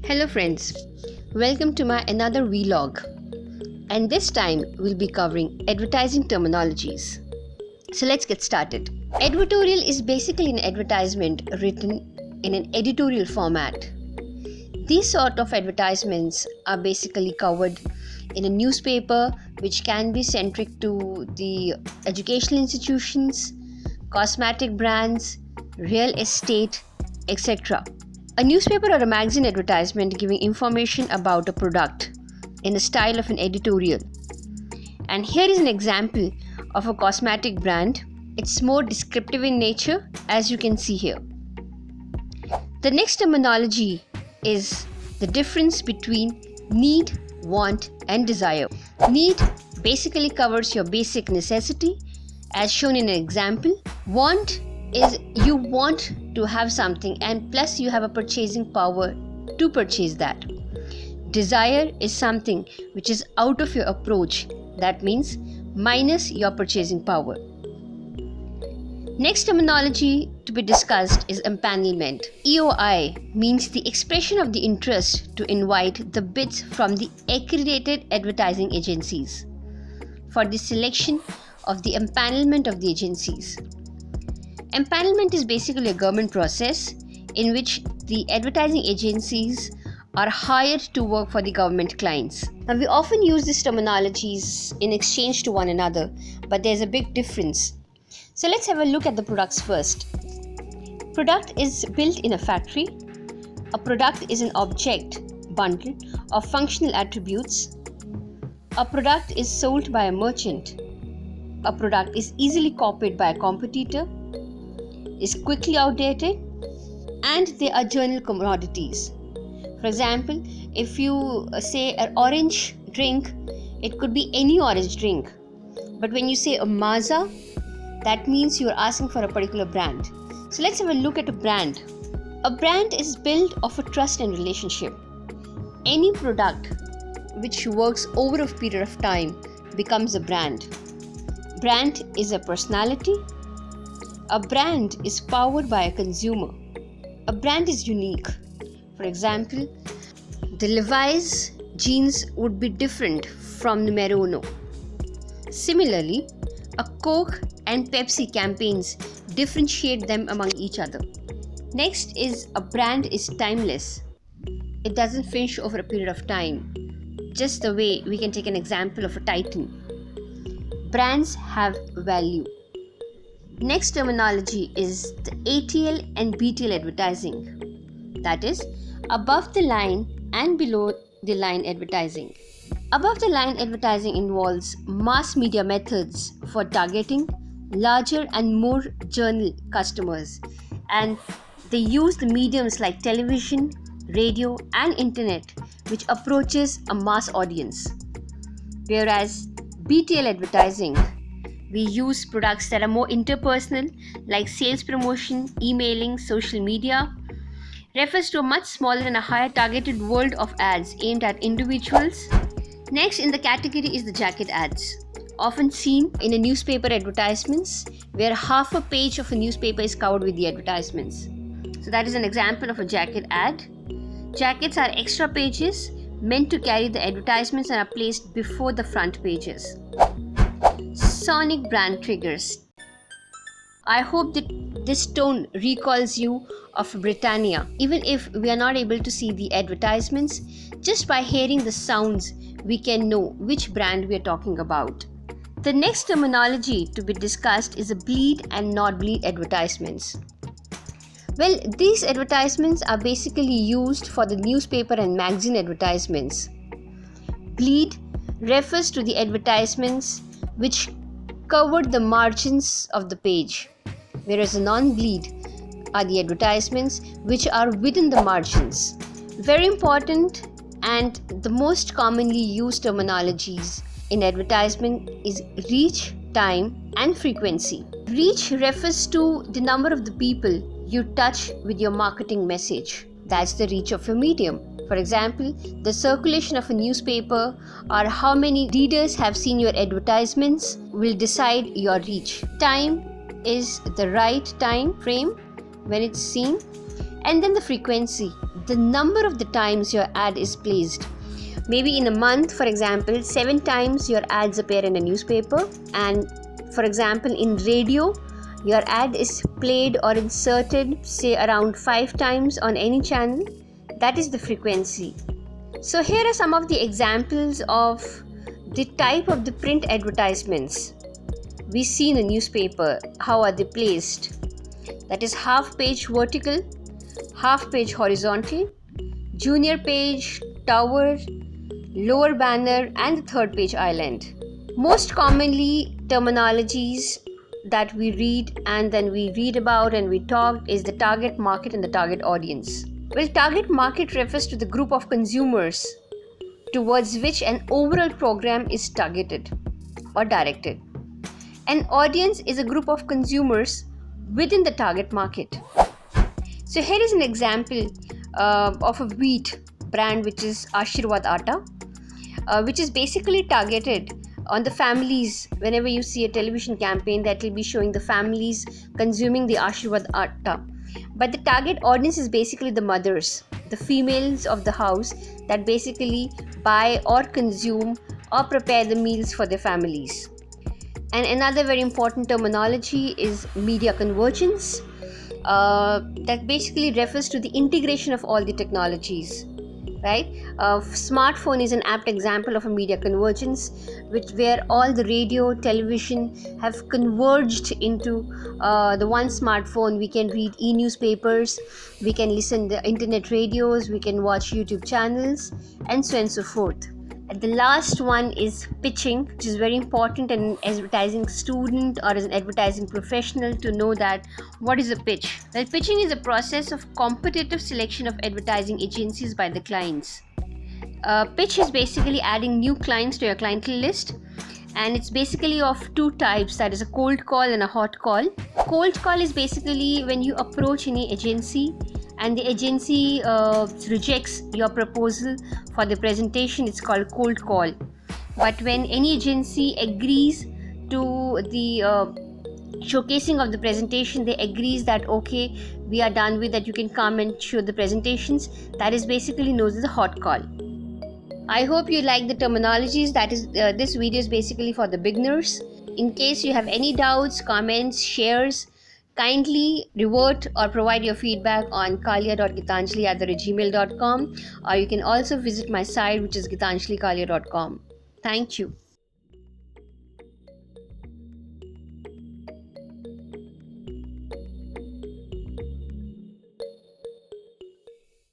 Hello friends, welcome to my another vlog, and this time we'll be covering advertising terminologies. So let's get started. Advertorial is basically an advertisement written in an editorial format. These sort of advertisements are basically covered in a newspaper, which can be centric to the educational institutions, cosmetic brands, real estate, etc. A newspaper or a magazine advertisement giving information about a product in the style of an editorial. And here is an example of a cosmetic brand. It's more descriptive in nature, as you can see here. The next terminology is the difference between need, want, and desire. Need basically covers your basic necessity, as shown in an example. Want is you want to have something and plus you have a purchasing power to purchase that. Desire is something which is out of your approach, that means minus your purchasing power. Next terminology to be discussed is empanelment. EOI means the expression of the interest to invite the bids from the accredited advertising agencies for the selection of the empanelment of the agencies. Empanelment is basically a government process in which the advertising agencies are hired to work for the government clients. Now, we often use these terminologies in exchange to one another, but there's a big difference. So let's have a look at the products first. Product is built in a factory. A product is an object bundle of functional attributes. A product is sold by a merchant. A product is easily copied by a competitor, is quickly outdated, and they are general commodities. For example, if you say an orange drink, it could be any orange drink. But when you say a Maaza, that means you are asking for a particular brand. So let's have a look at a brand. A brand is built of a trust and relationship. Any product which works over a period of time becomes a brand. Brand is a personality. A brand is powered by a consumer. A brand is unique. For example, the Levi's jeans would be different from the Merino. Similarly, a Coke and Pepsi campaigns differentiate them among each other. Next is a brand is timeless. It doesn't finish over a period of time. Just the way we can take an example of a Titan. Brands have value. Next terminology is the ATL and BTL advertising. That is, above the line and below the line advertising. Above the line advertising involves mass media methods for targeting larger and more general customers, and they use the mediums like television, radio, and internet, which approaches a mass audience. Whereas BTL advertising, we use products that are more interpersonal, like sales promotion, emailing, social media, refers to a much smaller and a higher targeted world of ads aimed at individuals. Next in the category is the jacket ads, often seen in a newspaper advertisements, where half a page of a newspaper is covered with the advertisements. So that is an example of a jacket ad. Jackets are extra pages meant to carry the advertisements and are placed before the front pages. Sonic brand triggers. I hope that this tone recalls you of Britannia. Even if we are not able to see the advertisements, just by hearing the sounds, we can know which brand we are talking about. The next terminology to be discussed is the bleed and not bleed advertisements. Well, these advertisements are basically used for the newspaper and magazine advertisements. Bleed refers to the advertisements which covered the margins of the page, whereas the non-bleed are the advertisements which are within the margins. Very important and the most commonly used terminologies in advertisement is reach, time, and frequency. Reach refers to the number of the people you touch with your marketing message. That's the reach of a medium. For example, the circulation of a newspaper or how many readers have seen your advertisements will decide your reach. Time is the right time frame when it's seen, and then the frequency, the number of the times your ad is placed. Maybe in a month, for example, 7 times your ads appear in a newspaper, and for example in radio your ad is played or inserted say around 5 times on any channel. That is the frequency. So here are some of the examples of the type of the print advertisements we see in a newspaper. How are they placed? That is half page vertical, half page horizontal, junior page, tower, lower banner, and the third page island. Most commonly terminologies that we read and then we read about and we talk is the target market and the target audience. Well, target market refers to the group of consumers towards which an overall program is targeted or directed. An audience is a group of consumers within the target market. So here is an example of a wheat brand which is Ashirwad Atta, which is basically targeted on the families. Whenever you see a television campaign, that will be showing the families consuming the Ashirwad Atta. But the target audience is basically the mothers, the females of the house that basically buy or consume or prepare the meals for their families. And another very important terminology is media convergence. That basically refers to the integration of all the technologies, right? Smartphone is an apt example of a media convergence, where all the radio, television have converged into the one smartphone. We can read e-newspapers, we can listen to internet radios, we can watch YouTube channels, and so on and so forth. And the last one is pitching, which is very important in an advertising student or as an advertising professional to know that what is a pitch. Well, pitching is a process of competitive selection of advertising agencies by the clients. Pitch is basically adding new clients to your clientele list, and it's basically of two types, that is a cold call and a hot call. Cold call is basically when you approach any agency and the agency rejects your proposal for the presentation. It's called cold call. But when any agency agrees to the showcasing of the presentation, they agrees that okay, we are done with that, you can come and show the presentations, that is basically known as a hot call. I hope you like the terminologies. That is this video is basically for the beginners. In case you have any doubts, comments, shares, kindly revert or provide your feedback on kalia.gitanjali@gmail.com, or you can also visit my site, which is gitanjalikalia.com. Thank you.